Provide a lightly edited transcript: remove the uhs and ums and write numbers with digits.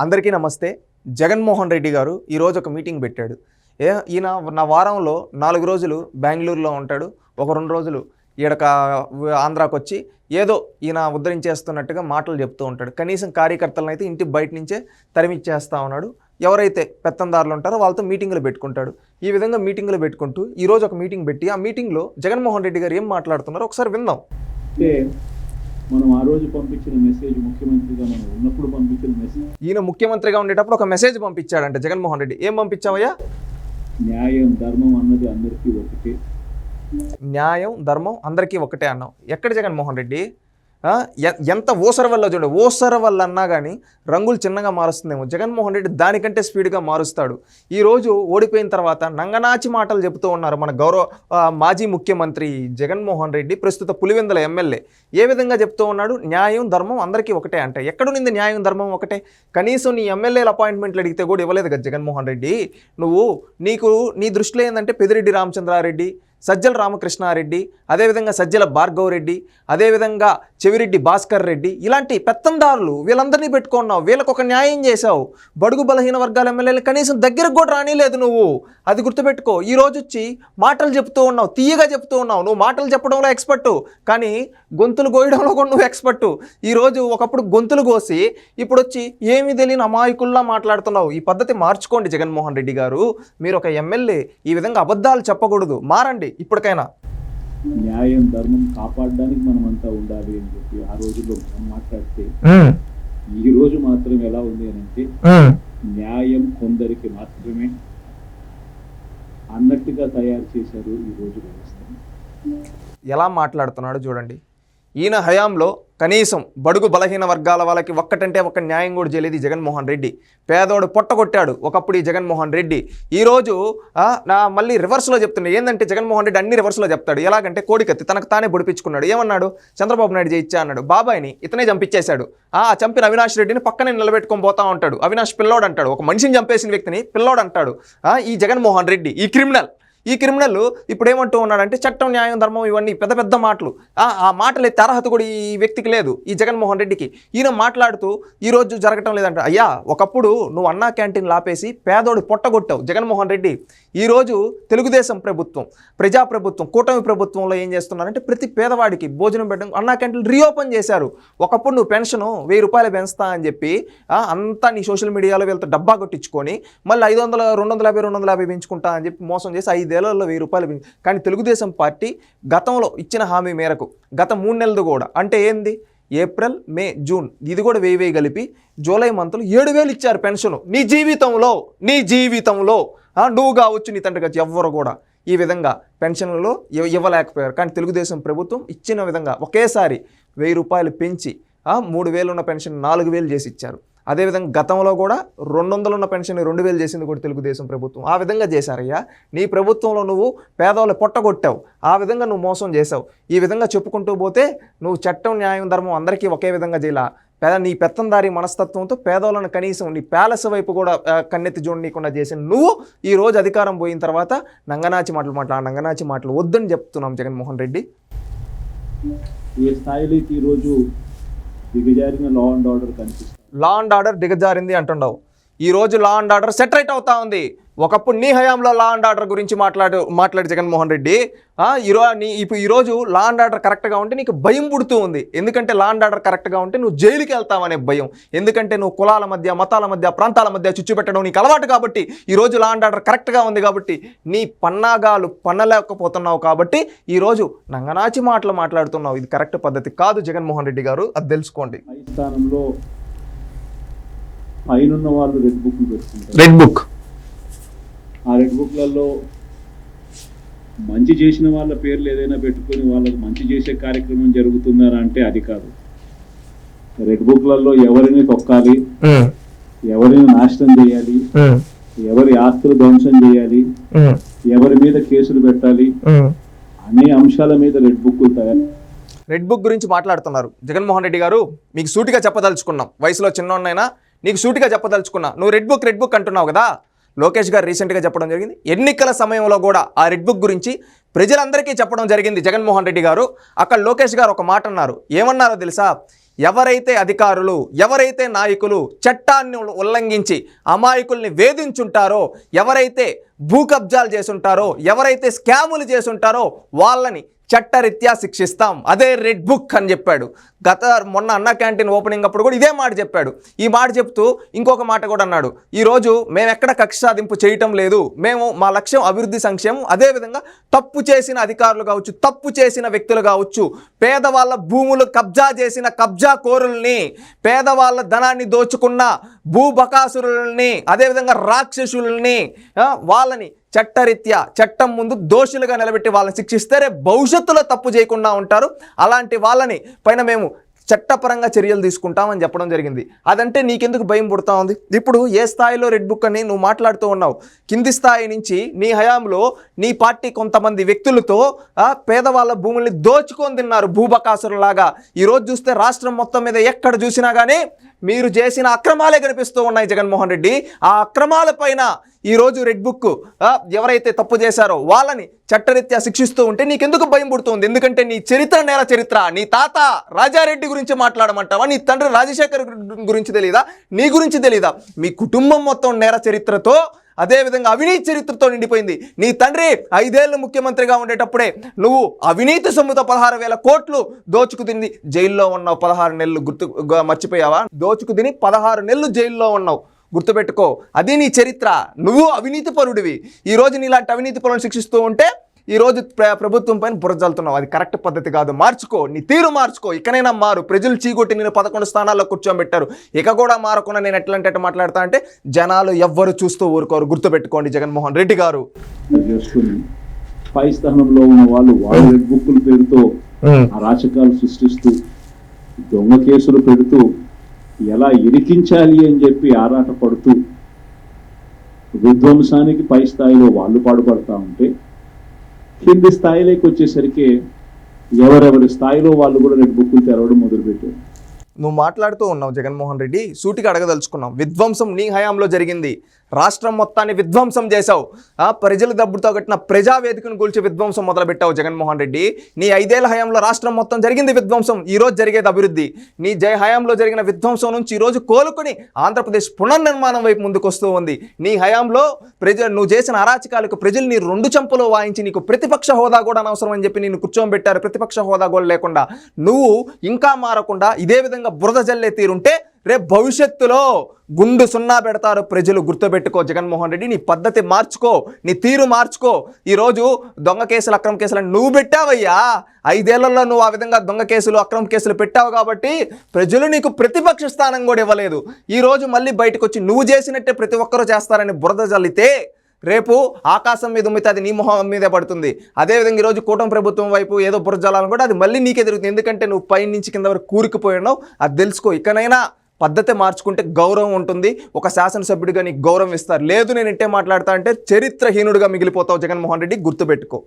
అందరికీ నమస్తే. జగన్మోహన్ రెడ్డి గారు ఈరోజు ఒక మీటింగ్ పెట్టాడు. ఈయన నా వారంలో 4 రోజులు బెంగళూరులో ఉంటాడు, ఒక 2 రోజులు ఈడక ఆంధ్రాకి వచ్చి ఏదో ఈయన ఉద్ధరించేస్తున్నట్టుగా మాటలు చెప్తూ ఉంటాడు. కనీసం కార్యకర్తలను అయితే ఇంటి బయట నుంచే తరిమిచ్చేస్తూ ఉన్నాడు. ఎవరైతే పెత్తందారులు ఉంటారో వాళ్ళతో మీటింగులు పెట్టుకుంటాడు. ఈ విధంగా మీటింగులు పెట్టుకుంటూ ఈరోజు ఒక మీటింగ్ పెట్టి ఆ మీటింగ్లో జగన్మోహన్ రెడ్డి గారు ఏం మాట్లాడుతున్నారో ఒకసారి విందాం. మనం ఆ రోజు పంపించిన మెసేజ్, ముఖ్యమంత్రిగా మనం ఉన్నప్పుడు పంపించిన మెసేజ్, ఈయన ముఖ్యమంత్రిగా ఉండేటప్పుడు ఒక మెసేజ్ పంపించాడంట జగన్మోహన్ రెడ్డి. ఏం పంపించావయ్యా? న్యాయం ధర్మం అన్నది అందరికీ ఒకటే. న్యాయం ధర్మం అందరికీ ఒకటే అన్నావు. ఎక్కడ జగన్మోహన్ రెడ్డి? ఎంత ఓసర వల్ల చూడండి, ఓసర వల్ల అన్నా కానీ రంగులు చిన్నగా మారుస్తుందేమో. జగన్మోహన్ రెడ్డి దానికంటే స్పీడ్గా మారుస్తాడు. ఈరోజు ఓడిపోయిన తర్వాత నంగనాచి మాటలు చెబుతూ ఉన్నారు మన మాజీ ముఖ్యమంత్రి జగన్మోహన్ రెడ్డి, ప్రస్తుత పులివెందుల ఎమ్మెల్యే. ఏ విధంగా చెప్తూ ఉన్నాడు? న్యాయం ధర్మం అందరికీ ఒకటే అంటే ఎక్కడుంది న్యాయం ధర్మం ఒకటే? కనీసం నీ ఎమ్మెల్యేల అపాయింట్మెంట్లు అడిగితే కూడా ఇవ్వలేదు కదా జగన్మోహన్ రెడ్డి. నీ దృష్టిలో ఏంటంటే పెద్దిరెడ్డి రామచంద్రారెడ్డి, సజ్జల రామకృష్ణారెడ్డి, అదేవిధంగా సజ్జల భార్గవ్ రెడ్డి, అదేవిధంగా చెవిరెడ్డి భాస్కర్ రెడ్డి, ఇలాంటి పెత్తందారులు వీళ్ళందరినీ పెట్టుకున్నావు. వీళ్ళకు ఒక న్యాయం చేశావు. బడుగు బలహీన వర్గాల ఎమ్మెల్యేలు కనీసం దగ్గరకు కూడా రానిలేదు నువ్వు. అది గుర్తుపెట్టుకో. ఈరోజు వచ్చి మాటలు చెప్తూ ఉన్నావు, తీయగా చెప్తూ ఉన్నావు. నువ్వు మాటలు చెప్పడంలో ఎక్స్పర్టు, కానీ గొంతులు కోయడంలో కూడా నువ్వు ఎక్స్పర్టు. ఈరోజు ఒకప్పుడు గొంతులు కోసి ఇప్పుడు వచ్చి ఏమీ తెలియని అమాయకుల్లా మాట్లాడుతున్నావు. ఈ పద్ధతి మార్చుకోండి జగన్మోహన్ రెడ్డి గారు. మీరు ఒక ఎమ్మెల్యే, ఈ విధంగా అబద్ధాలు చెప్పకూడదు. మారండి ఇప్పటికైనా. న్యాయం ధర్మం కాపాడడానికి మనమంతా ఉండాలి అని చెప్పి ఆ రోజుల్లో మాట్లాడితే, ఈ రోజు మాత్రం ఎలా ఉంది అని అంటే న్యాయం కొందరికి మాత్రమే అన్నట్టుగా తయారు చేశారు ఈ రోజు వ్యవస్థ. ఎలా మాట్లాడుతున్నాడు చూడండి. ఈయన హయాంలో కనీసం బడుగు బలహీన వర్గాల వాళ్ళకి ఒక్కటంటే ఒక్క న్యాయం కూడా చేయలేదు ఈ జగన్మోహన్ రెడ్డి. పేదోడు పొట్టగొట్టాడు ఒకప్పుడు ఈ జగన్మోహన్ రెడ్డి. ఈరోజు మళ్ళీ రివర్స్లో చెప్తున్నాడు. ఏంటంటే జగన్మోహన్ రెడ్డి అన్ని రివర్స్లో చెప్తాడు. ఎలాగంటే కోడికత్తి తనకు తానే పొడిపించుకున్నాడు. ఏమన్నాడు? చంద్రబాబు నాయుడు చేయించా అన్నాడు. బాబాయిని ఇతనే చంపించేశాడు. చంపిన అవినాష్ రెడ్డిని పక్కనే నిలబెట్టుకొని పోతా ఉంటాడు. అవినాష్ పిల్లోడు అంటాడు. ఒక మనిషిని చంపేసిన వ్యక్తిని పిల్లోడు అంటాడు. ఈ జగన్మోహన్ రెడ్డి ఈ క్రిమినల్ ఇప్పుడు ఏమంటూ ఉన్నాడంటే చట్టం న్యాయం ధర్మం ఇవన్నీ పెద్ద పెద్ద మాటలు. ఆ మాటలు ఎత్తే అర్హత కూడా ఈ వ్యక్తికి లేదు, ఈ జగన్మోహన్ రెడ్డికి. ఈయన మాట్లాడుతూ ఈరోజు జరగటం లేదంట. అయ్యా, ఒకప్పుడు నువ్వు అన్నా క్యాంటీన్లు ఆపేసి పేదోడు పొట్టగొట్టావు జగన్మోహన్ రెడ్డి. ఈరోజు తెలుగుదేశం ప్రభుత్వం, ప్రజాప్రభుత్వం, కూటమి ప్రభుత్వంలో ఏం చేస్తున్నారంటే ప్రతి పేదవాడికి భోజనం పెట్టడం, అన్నా క్యాంటీన్లు రీఓపెన్ చేశారు. ఒకప్పుడు నువ్వు పెన్షను 1000 రూపాయలు పెంచుతా అని చెప్పి అంతా నీ సోషల్ మీడియాలో వీళ్ళతో డబ్బా కొట్టించుకొని మళ్ళీ 500, 250 పెంచుకుంటా అని చెప్పి మోసం చేసి 5 ఏళ్లలో 1000 రూపాయలు. కానీ తెలుగుదేశం పార్టీ గతంలో ఇచ్చిన హామీ మేరకు గత 3 నెలలు కూడా, అంటే ఏంది, ఏప్రిల్, మే, జూన్, ఇది కూడా 1000 కలిపి జూలై మంత్లో 7000 ఇచ్చారు పెన్షన్. నీ జీవితంలో నువ్వు కావచ్చు, నీ తండ్రి కావచ్చు, ఎవ్వరు కూడా ఈ విధంగా పెన్షన్లలో ఇవ్వలేకపోయారు. కానీ తెలుగుదేశం ప్రభుత్వం ఇచ్చిన విధంగా ఒకేసారి 1000 రూపాయలు పెంచి 3000 ఉన్న పెన్షన్ 4000 చేసి ఇచ్చారు. అదేవిధంగా గతంలో కూడా 200 ఉన్న పెన్షన్ 2000 చేసింది కూడా తెలుగుదేశం ప్రభుత్వం. ఆ విధంగా చేశారయ్యా. నీ ప్రభుత్వంలో నువ్వు పేదవాళ్ళు పొట్టగొట్టావు, ఆ విధంగా నువ్వు మోసం చేసావు. ఈ విధంగా చెప్పుకుంటూ పోతే నువ్వు చట్టం న్యాయం ధర్మం అందరికీ ఒకే విధంగా చేయాల. నీ పెత్తందారి మనస్తత్వంతో పేదవాళ్ళను కనీసం నీ ప్యాలెస్ వైపు కూడా కన్నెత్తి చూడనీయకుండా చేసిన నువ్వు ఈ రోజు అధికారం పోయిన తర్వాత నంగనాచి మాటలు వద్దని చెప్తున్నాం జగన్మోహన్ రెడ్డి. ఏ స్థాయిలో ఈరోజు దిగజారిన లా అండ్ ఆర్డర్ కనిపిస్తుంది. లా అండ్ ఆర్డర్ దిగజారింది అంటున్నావు. ఈరోజు లా అండ్ ఆర్డర్ సెటరేట్ అవుతా ఉంది. ఒకప్పుడు నీ హయాంలో లా అండ్ ఆర్డర్ గురించి మాట్లాడి జగన్మోహన్ రెడ్డి ఈరోజు లా అండ్ ఆర్డర్ కరెక్ట్గా ఉంటే నీకు భయం పుడుతూ ఉంది. ఎందుకంటే లా అండ్ ఆర్డర్ కరెక్ట్గా ఉంటే నువ్వు జైలుకి వెళ్తావనే భయం. ఎందుకంటే నువ్వు కులాల మధ్య, మతాల మధ్య, ప్రాంతాల మధ్య చిచ్చు పెట్టడం నీకు అలవాటు కాబట్టి, ఈరోజు లా అండ్ ఆర్డర్ కరెక్ట్గా ఉంది కాబట్టి నీ పన్నాగాలు పన్నలేకపోతున్నావు కాబట్టి ఈరోజు నంగనాచి మాట్లాడుతున్నావు. ఇది కరెక్ట్ పద్ధతి కాదు జగన్మోహన్ రెడ్డి గారు, అది తెలుసుకోండి. స్థానంలో పైనున్న వాళ్ళు రెడ్ బుక్లు పెట్టుకుంటారు. రెడ్ బుక్, ఆ రెడ్ బుక్లలో మంచి చేసిన వాళ్ళ పేర్లు ఏదైనా పెట్టుకొని వాళ్ళకి మంచి చేసే కార్యక్రమం జరుగుతుందా అంటే అది కాదు. రెడ్ బుక్లలో ఎవరిని తొక్కాలి, ఎవరిని నాశనం చేయాలి, ఎవరి ఆస్తులు ధ్వంసం చేయాలి, ఎవరి మీద కేసులు పెట్టాలి అనే అంశాల మీద రెడ్ బుక్లు తయారు. రెడ్ బుక్ గురించి మాట్లాడుతున్నారు జగన్మోహన్ రెడ్డి గారు. మీకు సూటిగా చెప్పదలుచుకున్నాం, వయసులో చిన్నోన్నైనా నీకు సూటిగా చెప్పదలుచుకున్నా. నువ్వు రెడ్ బుక్ అంటున్నావు కదా. లోకేష్ గారు రీసెంట్గా చెప్పడం జరిగింది. ఎన్నికల సమయంలో కూడా ఆ రెడ్ బుక్ గురించి ప్రజలందరికీ చెప్పడం జరిగింది జగన్మోహన్ రెడ్డి గారు. అక్కడ లోకేష్ గారు ఒక మాట అన్నారు. ఏమన్నారో తెలుసా? ఎవరైతే అధికారులు, ఎవరైతే నాయకులు చట్టాన్ని ఉల్లంఘించి అమాయకుల్ని వేధించుంటారో, ఎవరైతే భూ కబ్జాలు చేసుంటారో, ఎవరైతే స్కాములు చేసుంటారో వాళ్ళని చట్టరీత్యా శిక్షిస్తాం. అదే రెడ్ బుక్ అని చెప్పాడు. మొన్న అన్న క్యాంటీన్ ఓపెనింగ్ అప్పుడు కూడా ఇదే మాట చెప్పాడు. ఈ మాట చెప్తూ ఇంకొక మాట కూడా అన్నాడు, ఈరోజు మేము ఎక్కడ కక్ష సాధింపు చేయటం లేదు, మేము మా లక్ష్యం అభివృద్ధి సంక్షేమం. అదేవిధంగా తప్పు చేసిన అధికారులు కావచ్చు, తప్పు చేసిన వ్యక్తులు కావచ్చు, పేదవాళ్ళ భూములు కబ్జా చేసిన కబ్జా కోరుల్ని, పేదవాళ్ళ ధనాన్ని దోచుకున్న భూబకాసురుల్ని, అదేవిధంగా రాక్షసుల్ని, వాళ్ళని చట్టరీత్యా చట్టం ముందు దోషులుగా నిలబెట్టి వాళ్ళని శిక్షిస్తే రేపు భవిష్యత్తులో తప్పు చేయకుండా ఉంటారు. అలాంటి వాళ్ళని పైన మేము చట్టపరంగా చర్యలు తీసుకుంటామని చెప్పడం జరిగింది. అదంటే నీకెందుకు భయం పుడతా ఉంది? ఇప్పుడు ఏ స్థాయిలో రెడ్ బుక్ అని నువ్వు మాట్లాడుతూ ఉన్నావు? కింది స్థాయి నుంచి నీ హయాంలో నీ పార్టీ కొంతమంది వ్యక్తులతో పేదవాళ్ళ భూముల్ని దోచుకొని తిన్నారు భూబకాసురులాగా. ఈరోజు చూస్తే రాష్ట్రం మొత్తం మీద ఎక్కడ చూసినా కానీ మీరు చేసిన అక్రమాలే కనిపిస్తూ ఉన్నాయి జగన్మోహన్ రెడ్డి. ఆ అక్రమాల పైన ఈరోజు రెడ్ బుక్ ఎవరైతే తప్పు చేశారో వాళ్ళని చట్టరీత్యా శిక్షిస్తూ ఉంటే నీకెందుకు భయం పుడుతుంది? ఎందుకంటే నీ చరిత్ర నేల చరిత్ర. నీ తాత రాజారెడ్డి గురించి మాట్లాడమంటావా? నీ తండ్రి రాజశేఖర్ గురించి తెలీదా? నీ గురించి తెలీదా? మీ కుటుంబం మొత్తం నేర చరిత్రతో, అదేవిధంగా అవినీతి చరిత్రతో నిండిపోయింది. నీ తండ్రి 5 ఏళ్ళు ముఖ్యమంత్రిగా ఉండేటప్పుడే నువ్వు అవినీతి సొమ్ముతో 16,000 కోట్లు దోచుకు తిని జైల్లో ఉన్నావు. 16 నెలలు మర్చిపోయావా? దోచుకు తిని 16 నెలలు జైల్లో ఉన్నావు. గుర్తుపెట్టుకో, అది నీ చరిత్ర. నువ్వు అవినీతి పరుడివి. ఈరోజు నీలాంటి అవినీతి పరులను శిక్షిస్తూ ఉంటే ఈరోజు ప్రభుత్వం పైన బురజల్లుతున్నావు. అది కరెక్ట్ పద్ధతి కాదు. మార్చుకో, నీ తీరు మార్చుకో. ఇకనైనా మారు. ప్రజలు చీకొట్టి నేను 11 స్థానాల్లో కూర్చోబెట్టారు. ఇక కూడా మారకుండా నేను ఎట్లంటే మాట్లాడతా అంటే జనాలు ఎవ్వరు చూస్తూ ఊరుకోరు. గుర్తుపెట్టుకోండి జగన్మోహన్ రెడ్డి గారు. పై స్థానంలో ఉన్న వాళ్ళు వాళ్ళ రెడ్ బుక్కుల పేరుతో అరాచకాలు సృష్టిస్తూ దొంగ కేసులు పెడుతూ ఎలా ఇరికించాలి అని చెప్పి ఆరాట పడుతూ విధ్వంసానికి పై స్థాయిలో వాళ్ళు పాటుపడతా ఉంటే కింది స్థాయిలోకి వచ్చేసరికి ఎవరెవరి స్థాయిలో వాళ్ళు కూడా రెడ్ బుక్కులు తెరవడం మొదలుపెట్టారు. నువ్వు మాట్లాడుతూ ఉన్నావు జగన్మోహన్ రెడ్డి, సూటిగా అడగదలుచుకున్నాం. విధ్వంసం నీ హయాంలో జరిగింది. రాష్ట్రం మొత్తాన్ని విధ్వంసం చేశావు. ప్రజల డబ్బుతో కట్టిన ప్రజావేదికను కూల్చి విధ్వంసం మొదలుపెట్టావు జగన్మోహన్ రెడ్డి. నీ 5 ఏళ్ల హయాంలో రాష్ట్రం మొత్తం జరిగింది విధ్వంసం. ఈరోజు జరిగేది అభివృద్ధి. నీ హయాంలో జరిగిన విధ్వంసం నుంచి ఈరోజు కోలుకొని ఆంధ్రప్రదేశ్ పునర్నిర్మాణం వైపు ముందుకు వస్తూ ఉంది. నీ హయాంలో నువ్వు చేసిన అరాచకాలకు ప్రజలు నీ 2 చెంపలు వాయించి నీకు ప్రతిపక్ష హోదా కూడా అనవసరం అని చెప్పి నిన్ను కూర్చోబెట్టారు. ప్రతిపక్ష హోదా కూడా లేకుండా నువ్వు ఇంకా మారకుండా ఇదే విధంగా బురద జల్లే తీరుంటే రేపు భవిష్యత్తులో గుండు సున్నా పెడతారు ప్రజలు. గుర్తుపెట్టుకో జగన్మోహన్ రెడ్డి, నీ పద్ధతి మార్చుకో, నీ తీరు మార్చుకో. ఈరోజు దొంగ కేసులు, అక్రమ కేసులను నువ్వు పెట్టావయ్యా. 5 ఏళ్లలో నువ్వు ఆ విధంగా దొంగ కేసులు, అక్రమ కేసులు పెట్టావు కాబట్టి ప్రజలు నీకు ప్రతిపక్ష స్థానం కూడా ఇవ్వలేదు. ఈరోజు మళ్ళీ బయటకు వచ్చి నువ్వు చేసినట్టే ప్రతి ఒక్కరూ చేస్తారని బురద జల్లితే రేపు ఆకాశం మీద ఉమ్మితే అది నీ మొహం మీదే పడుతుంది. అదేవిధంగా ఈరోజు కూటమి ప్రభుత్వం వైపు ఏదో బురజాలను కూడా అది మళ్ళీ నీకే తిరుగుతుంది. ఎందుకంటే నువ్వు పై నుంచి కింద వరకు కూరుకుపోయినావు. అది తెలుసుకో. ఇకనైనా పద్ధతి మార్చుకుంటే గౌరవం ఉంటుంది. ఒక శాసనసభ్యుడిగా నీకు గౌరవం ఇస్తారు. లేదు నేను ఇంటే మాట్లాడతా అంటే చరిత్రహీనుడిగా మిగిలిపోతావు జగన్మోహన్ రెడ్డి. గుర్తుపెట్టుకో.